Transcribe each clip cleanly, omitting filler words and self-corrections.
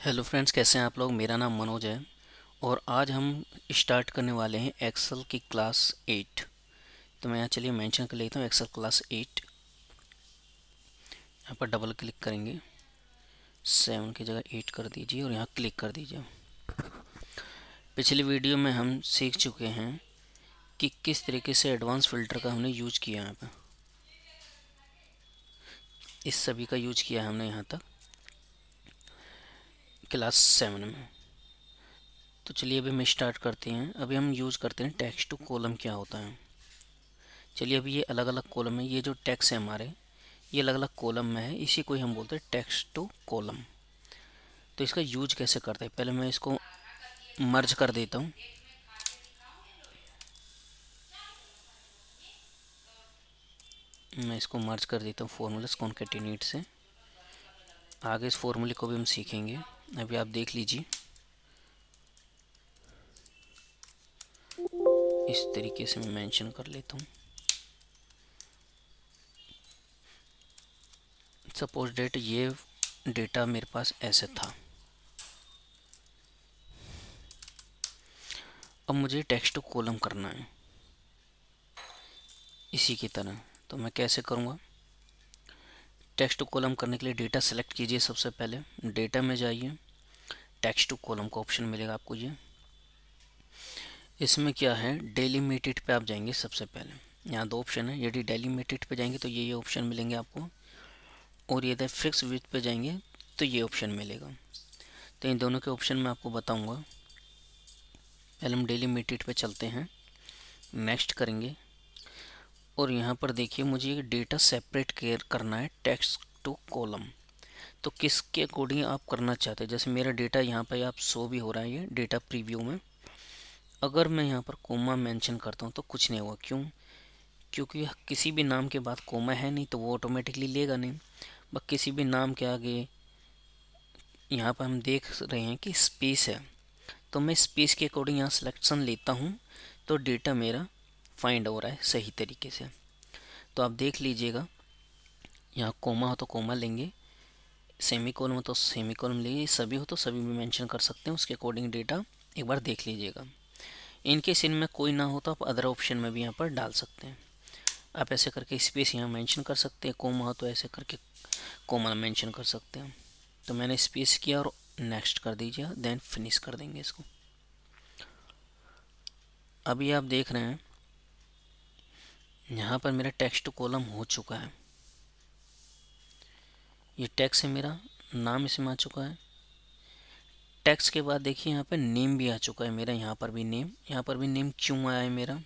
Hello friends, कैसे हैं आप लोग। मेरा नाम मनोज है और आज हम स्टार्ट करने वाले हैं एक्सेल की क्लास 8। तो मैं यहाँ चलिए मेंशन कर लेता हूँ एक्सेल क्लास 8। यहाँ पर डबल क्लिक करेंगे, 7 की जगह 8 कर दीजिए और यहाँ क्लिक कर दीजिए। पिछली वीडियो में हम सीख चुके हैं कि किस तरीके से एडवांस फिल्टर का हमने यूज किया है। यहाँ पर इस सभी का यूज किया है हमने यहाँ तक क्लास 7 में। तो चलिए अभी हम स्टार्ट करते हैं। अभी हम यूज करते हैं टेक्स्ट टू कॉलम। क्या होता है, चलिए अभी ये अलग अलग कॉलम है। ये जो टेक्स्ट है हमारे, ये अलग अलग कॉलम में है, इसी को ही हम बोलते हैं टेक्स्ट टू कॉलम। तो इसका यूज कैसे करते हैं, पहले मैं इसको मर्ज कर देता हूँ। मैं इसको मर्ज कर देता हूँ फॉर्मूलास कॉन्केटिनेट से। आगे इस फॉर्मूले को भी हम सीखेंगे। अभी आप देख लीजिए, इस तरीके से मैं मेंशन कर लेता हूँ। सपोज डेट ये डेटा मेरे पास ऐसे था। अब मुझे टेक्स्ट टू कॉलम करना है इसी की तरह। तो मैं कैसे करूँगा, टेक्स्ट टू कॉलम करने के लिए डेटा सेलेक्ट कीजिए। सबसे पहले डेटा में जाइए, टेक्स्ट टू कॉलम का ऑप्शन मिलेगा आपको। ये इसमें क्या है, डेलीमिटेड पे आप जाएंगे। सबसे पहले यहाँ दो ऑप्शन है, यदि डेलीमिटेड पे जाएंगे तो ये ऑप्शन मिलेंगे आपको, और यदि फिक्स विड्थ पे जाएंगे तो ये ऑप्शन मिलेगा। तो इन दोनों के ऑप्शन मैं आपको बताऊंगा। पहले हम डेलीमिटेड पे चलते हैं, नेक्स्ट करेंगे और यहाँ पर देखिए मुझे डेटा सेपरेट केयर करना है टेक्स्ट टू कॉलम। तो किसके अकॉर्डिंग आप करना चाहते हैं। जैसे मेरा डेटा यहाँ पर आप शो भी हो रहा है, ये डेटा प्रीव्यू में। अगर मैं यहाँ पर कोमा मेंशन करता हूँ तो कुछ नहीं होगा। क्यों, क्योंकि किसी भी नाम के बाद कोमा है नहीं, तो वो ऑटोमेटिकली लेगा नहीं। बस किसी भी नाम के आगे यहाँ पर हम देख रहे हैं कि स्पेस है, तो मैं स्पेस के अकॉर्डिंग यहाँ सिलेक्शन लेता हूँ तो डेटा मेरा फाइंड हो रहा है सही तरीके से। तो आप देख लीजिएगा, यहाँ कोमा हो तो कोमा लेंगे, सेमी कॉलम हो तो सेमी कॉलम लेंगे, सभी हो तो सभी भी मेंशन कर सकते हैं। उसके अकॉर्डिंग डेटा एक बार देख लीजिएगा। इनकेस इनमें कोई ना हो तो आप अदर ऑप्शन में भी यहाँ पर डाल सकते हैं। आप ऐसे करके स्पेस यहाँ मेंशन कर सकते हैं, कोमा हो तो ऐसे करके कोमा मेंशन कर सकते हैं। तो मैंने स्पेस किया और नेक्स्ट कर दीजिए, देन फिनिश कर देंगे इसको। अभी आप देख रहे हैं यहाँ पर मेरा टेक्स्ट कॉलम हो चुका है। ये टेक्स्ट है, मेरा नाम इसमें आ चुका है। टेक्स्ट के बाद देखिए यहाँ पर नेम भी आ चुका है मेरा। यहाँ पर भी नेम, यहाँ पर भी नेम क्यों आया है मेरा,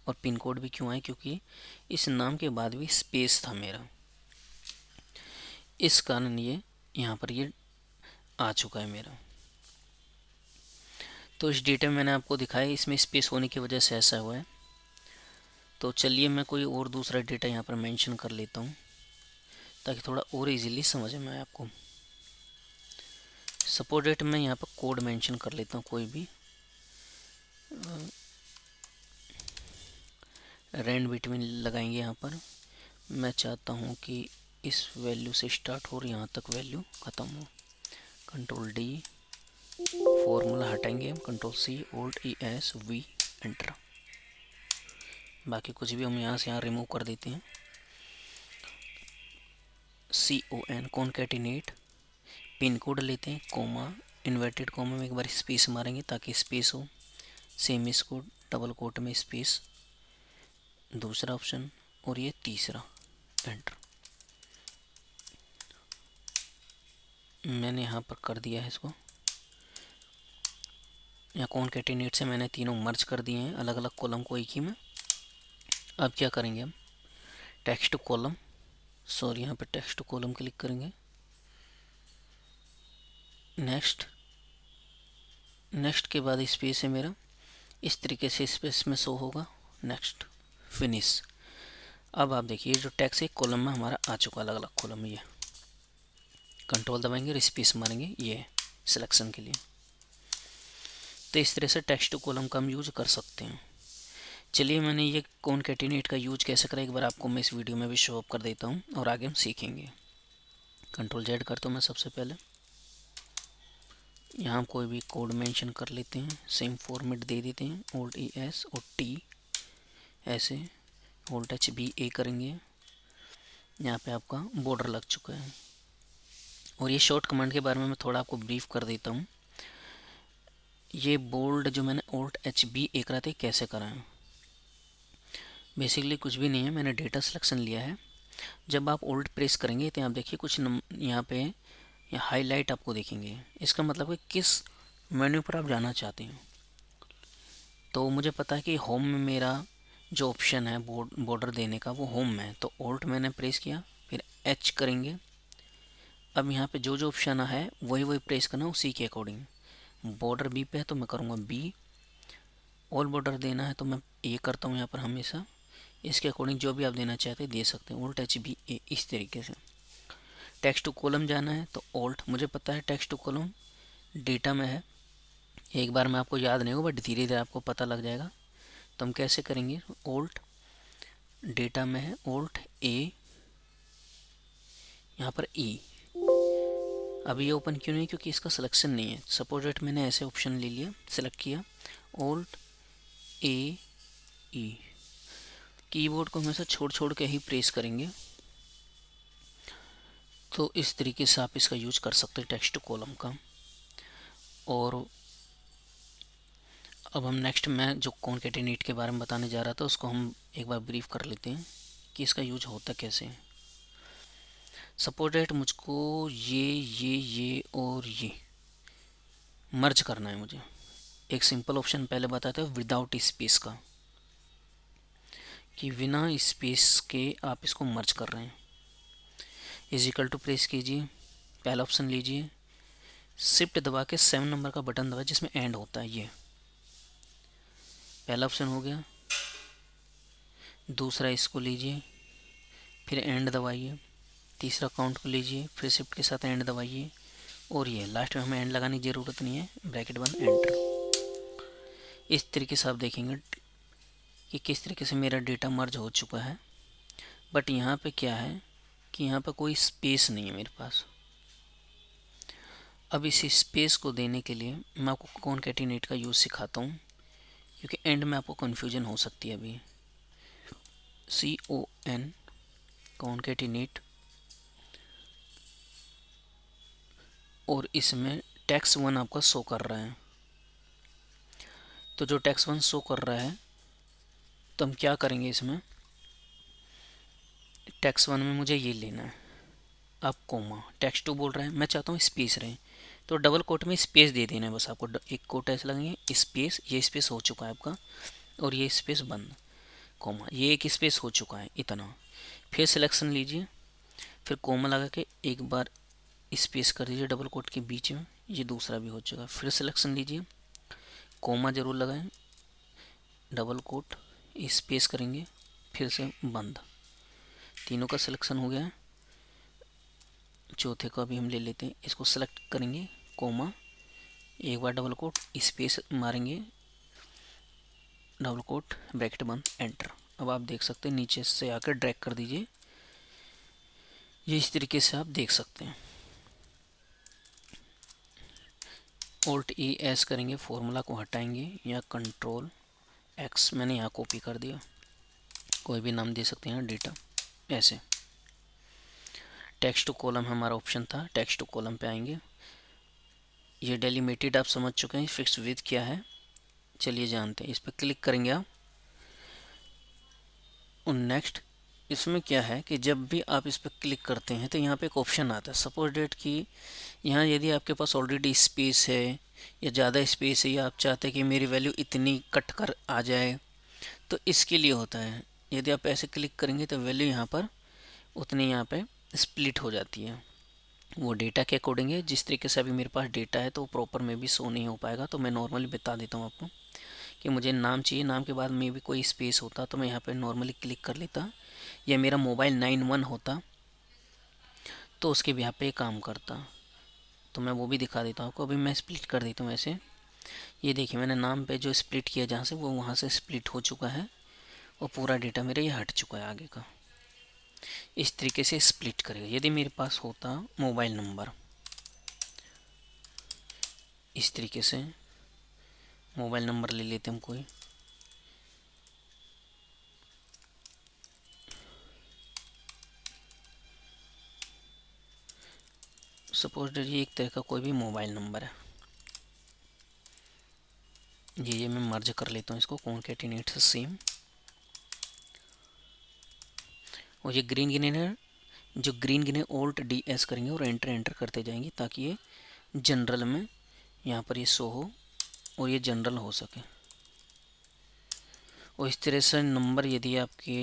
और पिन कोड भी क्यों आया, क्योंकि इस नाम के बाद भी स्पेस था मेरा, इस कारण ये यहाँ पर ये आ चुका है मेरा। तो इस डेटा में मैंने आपको दिखाया, इसमें स्पेस होने की वजह से ऐसा हुआ है। तो चलिए मैं कोई और दूसरा डेटा यहाँ पर मेंशन कर लेता हूँ ताकि थोड़ा और इजीली समझ में आए आपको। सपोज डेट मैं यहाँ पर कोड मेंशन कर लेता हूँ कोई भी, रेंड बिटवीन लगाएंगे। यहाँ पर मैं चाहता हूँ कि इस वैल्यू से स्टार्ट हो और यहाँ तक वैल्यू ख़त्म हो। कंट्रोल डी, फॉर्मूला हटाएंगे हम, control C, alt E S V, enter. बाकी कुछ भी हम यहाँ से यहाँ रिमूव कर देते हैं। CON कॉन्केटिनेट, पिन कोड लेते हैं, कोमा, इन्वर्टेड कोमा में एक बार स्पेस मारेंगे ताकि स्पेस हो, सेमी कोड, डबल कोट में स्पेस, दूसरा ऑप्शन, और ये तीसरा, एंटर। मैंने यहाँ पर कर दिया है इसको। यहाँ कॉन्केटिनेट से मैंने तीनों मर्ज कर दिए हैं अलग अलग कॉलम को एक ही में। अब क्या करेंगे हम, टेक्स्ट टू कॉलम, सॉरी यहाँ पर टेक्स्ट टू कॉलम क्लिक करेंगे, नेक्स्ट, नेक्स्ट के बाद स्पेस है मेरा, इस तरीके से स्पेस में शो होगा, नेक्स्ट, फिनिश। अब आप देखिए जो टेक्स्ट एक कॉलम में हमारा आ चुका, अलग अलग कॉलम में। ये कंट्रोल दबाएंगे और स्पेस मारेंगे ये सिलेक्शन के लिए। तो इस तरह से टेक्स्ट टू कॉलम का हम यूज कर सकते हैं। चलिए मैंने ये कॉन्केटिनेट का यूज कैसे करा एक बार आपको मैं इस वीडियो में भी शो अप कर देता हूँ और आगे हम सीखेंगे। कंट्रोल जेड करता हूँ मैं सबसे पहले, यहाँ कोई भी कोड मेंशन कर लेते हैं, सेम फॉर्मेट दे देते हैं, Alt ES और T ऐसे, Alt HB A करेंगे। यहाँ पे आपका बॉर्डर लग चुका है। और ये शॉर्ट कमांड के बारे में मैं थोड़ा आपको ब्रीफ कर देता हूँ। ये बोल्ड जो मैंने Alt HB A करा था कैसे करा है, बेसिकली कुछ भी नहीं है, मैंने डेटा सिलेक्शन लिया है। जब आप Alt प्रेस करेंगे तो आप देखिए कुछ यहाँ पे हाईलाइट आपको देखेंगे। इसका मतलब है किस मेन्यू पर आप जाना चाहते हैं। तो मुझे पता है कि होम में मेरा जो ऑप्शन है बॉर्डर देने का वो होम में है, तो Alt मैंने प्रेस किया, फिर H करेंगे। अब यहाँ पे जो जो ऑप्शन है वही वही प्रेस करना, उसी के अकॉर्डिंग। बॉर्डर बी पे है तो मैं करूँगा बी, ऑल बॉर्डर देना है तो मैं ए करता हूँ यहाँ पर हमेशा। इसके अकॉर्डिंग जो भी आप देना चाहते हैं दे सकते हैं, Alt HB A इस तरीके से। टेक्स्ट टू कॉलम जाना है तो Alt, मुझे पता है टेक्स्ट टू कॉलम डेटा में है, एक बार में आपको याद नहीं होगा बट धीरे धीरे आपको पता लग जाएगा। तो हम कैसे करेंगे, Alt डेटा में है, Alt A, यहाँ पर E। अभी ये ओपन क्यों नहीं, क्योंकि इसका सिलेक्शन नहीं है। सपोज डेट मैंने ऐसे ऑप्शन ले लिया, सेलेक्ट किया, Alt A E। कीबोर्ड को हमेशा छोड़ छोड़ के ही प्रेस करेंगे। तो इस तरीके से आप इसका यूज कर सकते हैं टेक्स्ट टू कॉलम का। और अब हम नेक्स्ट मैं जो कॉन्केटिनेट के बारे में बताने जा रहा था उसको हम एक बार ब्रीफ कर लेते हैं कि इसका यूज होता कैसे है। सपोज डेट मुझको ये और ये मर्ज करना है। मुझे एक सिंपल ऑप्शन पहले बताते हैं विदाउट स्पेस का, कि बिना स्पेस के आप इसको मर्ज कर रहे हैं। इज इक्वल टू प्रेस कीजिए, पहला ऑप्शन लीजिए, शिफ्ट दबा के 7 नंबर का बटन दबाए जिसमें एंड होता है, ये पहला ऑप्शन हो गया। दूसरा इसको लीजिए, फिर एंड दबाइए। तीसरा काउंट को लीजिए, फिर शिफ्ट के साथ एंड दबाइए। और ये लास्ट में हमें एंड लगाने की ज़रूरत नहीं है, ब्रैकेट बंद, एंटर। इस तरीके से आप देखेंगे कि किस तरीके से मेरा डेटा मर्ज हो चुका है। बट यहाँ पे क्या है कि यहाँ पे कोई स्पेस नहीं है मेरे पास। अब इस स्पेस को देने के लिए मैं आपको कॉन्कैटिनेट का यूज़ सिखाता हूँ, क्योंकि एंड में आपको कन्फ्यूजन हो सकती है। अभी CON कॉन्कैटिनेट, और इसमें टेक्स्ट 1 आपका शो कर रहा है। तो जो टेक्स्ट 1 शो कर रहा है तो हम क्या करेंगे, इसमें टेक्स्ट 1 में मुझे ये लेना है। अब कोमा, टेक्स्ट 2 बोल रहा है, मैं चाहता हूँ स्पेस रहे, तो डबल कोट में स्पेस दे देना है बस आपको। एक कोट ऐसे लगेंगे, स्पेस, ये स्पेस हो चुका है आपका, और ये स्पेस बंद, कोमा, ये एक स्पेस हो चुका है, इतना। फिर सिलेक्शन लीजिए, फिर कोमा लगा के एक बार स्पेस कर दीजिए डबल कोट के बीच में, ये दूसरा भी हो चुका है। फिर सिलेक्शन लीजिए, कोमा ज़रूर लगाएं, डबल कोट, स्पेस करेंगे, फिर से बंद। तीनों का सिलेक्शन हो गया है। चौथे को अभी हम ले लेते हैं, इसको सेलेक्ट करेंगे, कोमा, एक बार डबल कोट, स्पेस मारेंगे, डबल कोट, ब्रैकेट बंद, एंटर। अब आप देख सकते हैं नीचे से आकर ड्रैग कर दीजिए, ये इस तरीके से आप देख सकते हैं। Alt ES करेंगे, फॉर्मूला को हटाएंगे, या Ctrl X, मैंने यहाँ कॉपी कर दिया, कोई भी नाम दे सकते हैं डेटा ऐसे। टेक्स्ट टू कॉलम हमारा ऑप्शन था, टेक्स्ट टू कॉलम पे आएंगे। ये डेलीमिटेड आप समझ चुके हैं, फिक्स विथ क्या है, चलिए जानते हैं। इस पर क्लिक करेंगे आप, और नेक्स्ट, इसमें क्या है कि जब भी आप इस पर क्लिक करते हैं तो यहाँ पे एक ऑप्शन आता है, सपोज डेट कि यहाँ यदि आपके पास ऑलरेडी स्पेस है या ज़्यादा स्पेस है, या आप चाहते हैं कि मेरी वैल्यू इतनी कट कर आ जाए, तो इसके लिए होता है। यदि आप ऐसे क्लिक करेंगे तो वैल्यू यहाँ पर उतनी यहाँ पे स्प्लिट हो जाती है, वो डेटा के अकॉर्डिंग है। जिस तरीके से अभी मेरे पास डेटा है तो वो प्रॉपर में भी शो नहीं हो पाएगा, तो मैं नॉर्मली बता देता हूँ आपको कि मुझे नाम चाहिए, नाम के बाद में भी कोई स्पेस होता तो मैं यहाँ पे नॉर्मली क्लिक कर लेता, या मेरा मोबाइल 91 होता तो उसके भी यहाँ पे काम करता, तो मैं वो भी दिखा देता हूँ आपको। अभी मैं स्प्लिट कर देता हूँ ऐसे, ये देखिए मैंने नाम पे जो स्प्लिट किया जहाँ से, वो वहाँ से स्प्लिट हो चुका है, और पूरा डेटा मेरा ये हट चुका है आगे का। इस तरीके से स्प्लिट करेगा। यदि मेरे पास होता मोबाइल नंबर, इस तरीके से मोबाइल नंबर ले लेते हैं हम कोई, सपोज ये एक तरह का कोई भी मोबाइल नंबर है, ये मैं मर्ज कर लेता हूँ इसको, कॉन्केटिनेट से सेम। और ये ग्रीन गिने जो ग्रीन गिने ऑल्ट डी एस करेंगे और एंटर एंटर करते जाएंगे ताकि ये जनरल में यहाँ पर ये शो हो और ये जनरल हो सके। और इस तरह से नंबर यदि आपके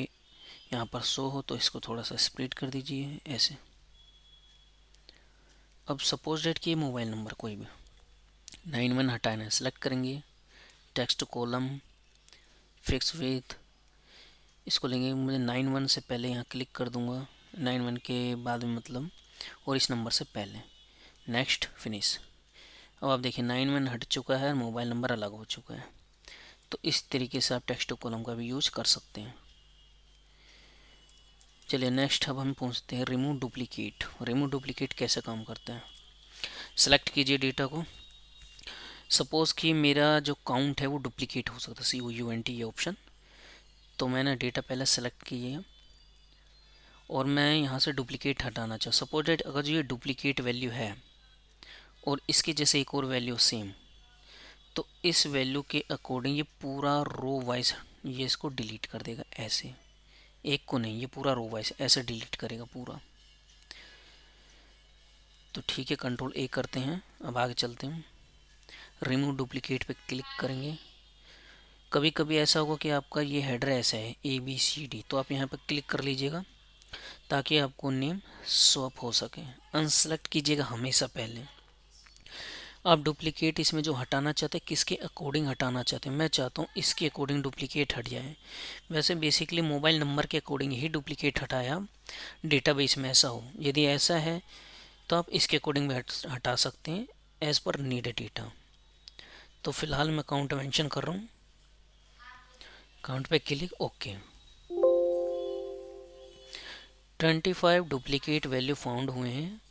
यहाँ पर शो हो तो इसको थोड़ा सा स्प्लिट कर दीजिए ऐसे। अब सपोज डेट कि मोबाइल नंबर कोई भी 91 हटाना है, सेलेक्ट करेंगे, टेक्स्ट कॉलम, फिक्स विथ, इसको लेंगे, मुझे 91 से पहले यहाँ क्लिक कर दूंगा, 91 के बाद में मतलब, और इस नंबर से पहले, नेक्स्ट, फिनिश। अब आप देखिए 91 हट चुका है, मोबाइल नंबर अलग हो चुका है। तो इस तरीके से आप टेक्स्ट कॉलम का भी यूज कर सकते हैं। चलिए नेक्स्ट अब हम पूछते हैं रिमूव डुप्लीकेट। रिमूव डुप्लीकेट कैसे काम करता है? सेलेक्ट कीजिए डेटा को, सपोज कि मेरा जो काउंट है वो डुप्लीकेट हो सकता है, COUNT ये ऑप्शन, तो मैंने डेटा पहले सेलेक्ट किए और मैं यहाँ से डुप्लीकेट हटाना चाहूँ। सपोज डेट अगर जो ये डुप्लीकेट वैल्यू है और इसके जैसे एक और वैल्यू सेम, तो इस वैल्यू के अकॉर्डिंग ये पूरा रो वाइज ये इसको डिलीट कर देगा ऐसे, एक को नहीं, ये पूरा रो वाइज ऐसे डिलीट करेगा पूरा। तो ठीक है, कंट्रोल A करते हैं, अब आगे चलते हैं, रिमूव डुप्लीकेट पे क्लिक करेंगे। कभी कभी ऐसा होगा कि आपका ये हेडर ऐसा है ABCD, तो आप यहाँ पर क्लिक कर लीजिएगा ताकि आपको नेम स्वैप हो सके। अनसेलेक्ट कीजिएगा हमेशा पहले। आप डुप्लीकेट इसमें जो हटाना चाहते हैं किसके अकॉर्डिंग हटाना चाहते हैं, मैं चाहता हूँ इसके अकॉर्डिंग डुप्लीकेट हट जाए। वैसे बेसिकली मोबाइल नंबर के अकॉर्डिंग ही डुप्लीकेट हटाया डेटाबेस में ऐसा हो, यदि ऐसा है तो आप इसके अकॉर्डिंग भी हटा सकते हैं एज पर नीडेड डेटा। तो फिलहाल मैं काउंट मेंशन कर रहा हूँ, काउंट पे click, okay. 25 duplicate value found हुए हैं,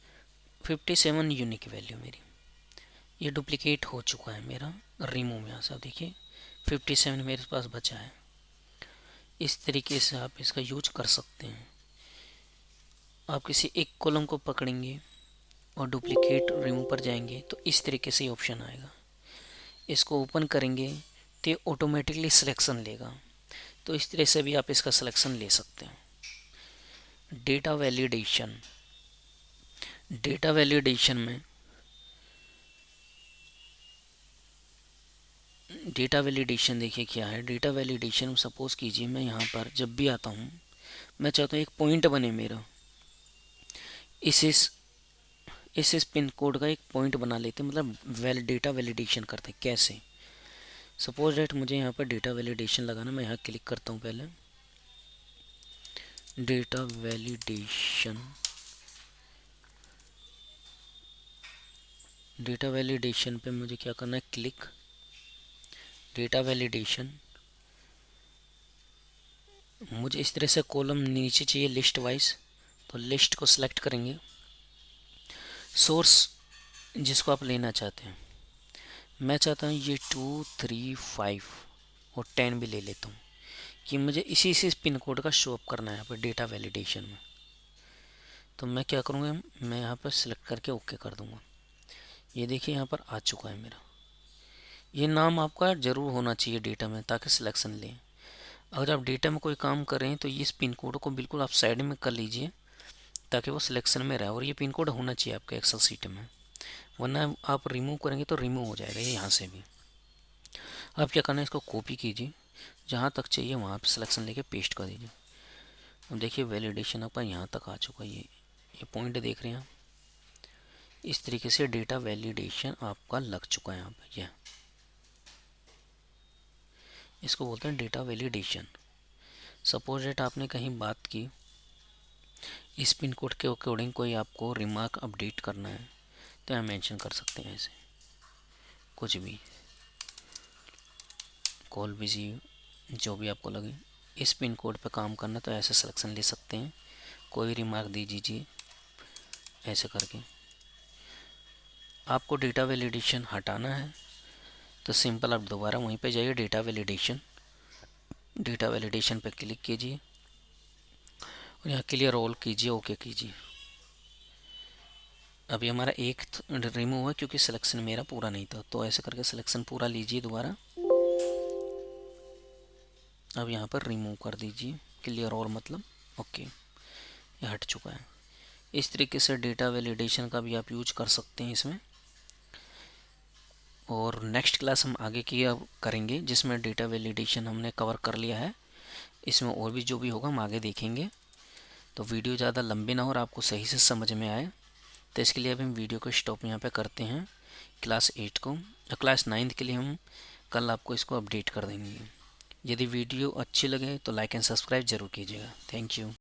57 यूनिक वैल्यू मेरी, ये डुप्लीकेट हो चुका है मेरा रिमूव। यहाँ से देखिए 57 मेरे पास बचा है। इस तरीके से आप इसका यूज कर सकते हैं। आप किसी एक कॉलम को पकड़ेंगे और डुप्लीकेट रिमूव पर जाएंगे तो इस तरीके से ऑप्शन आएगा। इसको ओपन करेंगे तो ये ऑटोमेटिकली सिलेक्शन लेगा, तो इस तरह से भी आप इसका सिलेक्शन ले सकते हैं। डेटा वैलिडेशन, डेटा वैलिडेशन में डेटा वैलिडेशन देखिए क्या है। डेटा वैलिडेशन सपोज कीजिए मैं यहाँ पर जब भी आता हूँ, मैं चाहता हूँ एक पॉइंट बने मेरा, इस पिन कोड का एक पॉइंट बना लेते हैं, मतलब डेटा वैलिडेशन करते हैं कैसे। सपोज डेट मुझे यहाँ पर डेटा वैलिडेशन लगाना, मैं यहाँ क्लिक करता हूँ पहले, डेटा वैलिडेशन, डेटा वैलिडेशन पे मुझे क्या करना है, क्लिक, डेटा वैलिडेशन। मुझे इस तरह से कॉलम नीचे चाहिए लिस्ट वाइज, तो लिस्ट को सिलेक्ट करेंगे, सोर्स जिसको आप लेना चाहते हैं, मैं चाहता हूँ ये 2, 3, 5 और 10 भी ले लेता हूँ कि मुझे इसी पिन कोड का शो अप करना है यहाँ पर डेटा वैलिडेशन में। तो मैं क्या करूँगा, मैं यहाँ पर सिलेक्ट करके ओके कर दूँगा। ये देखिए यहाँ पर आ चुका है मेरा। ये नाम आपका ज़रूर होना चाहिए डेटा में ताकि सिलेक्शन लें। अगर आप डेटा में कोई काम कर रहे हैं तो इस पिन कोड को बिल्कुल आप साइड में कर लीजिए ताकि वो सिलेक्शन में रहे, और ये पिन कोड होना चाहिए आपके एक्सेल सीट में, वरना आप रिमूव करेंगे तो रिमूव हो जाएगा ये यहाँ से भी। आप क्या करना है, इसको कॉपी कीजिए, जहाँ तक चाहिए वहाँ पर सिलेक्शन लेके पेस्ट कर दीजिए। अब देखिए वैलिडेशन आपका यहाँ तक आ चुका है, ये पॉइंट देख रहे हैं आप। इस तरीके से डेटा वैलिडेशन आपका लग चुका है यहाँ पर। यह इसको बोलते हैं डेटा वैलिडेशन। सपोज डेट आपने कहीं बात की, इस पिन कोड के अकॉर्डिंग कोई आपको रिमार्क अपडेट करना है तो यहाँ मेंशन कर सकते हैं ऐसे कुछ भी, कॉल बिजी, जो भी आपको लगे। इस पिन कोड पे काम करना तो ऐसे सिलेक्शन ले सकते हैं, कोई रिमार्क दे दीजिए ऐसे करके। आपको डेटा वैलिडेशन हटाना है तो सिंपल आप दोबारा वहीं पे जाइए, डेटा वैलिडेशन पे क्लिक कीजिए और यहाँ क्लियर ऑल कीजिए, ओके कीजिए। अभी हमारा एक रिमूव हुआ क्योंकि सिलेक्शन मेरा पूरा नहीं था, तो ऐसे करके सिलेक्शन पूरा लीजिए दोबारा। अब यहाँ पर रिमूव कर दीजिए, क्लियर ऑल मतलब ओके, ये हट चुका है। इस तरीके से डेटा वैलिडेशन का भी आप यूज कर सकते हैं इसमें। और नेक्स्ट क्लास हम आगे की अब करेंगे जिसमें डेटा वैलिडेशन हमने कवर कर लिया है, इसमें और भी जो भी होगा हम आगे देखेंगे। तो वीडियो ज़्यादा लंबी ना हो और आपको सही से समझ में आए, तो इसके लिए अब हम वीडियो को स्टॉप यहाँ पे करते हैं क्लास 8 को। और क्लास 9 के लिए हम कल आपको इसको अपडेट कर देंगे। यदि वीडियो अच्छी लगे तो लाइक एंड सब्सक्राइब जरूर कीजिएगा। Thank you.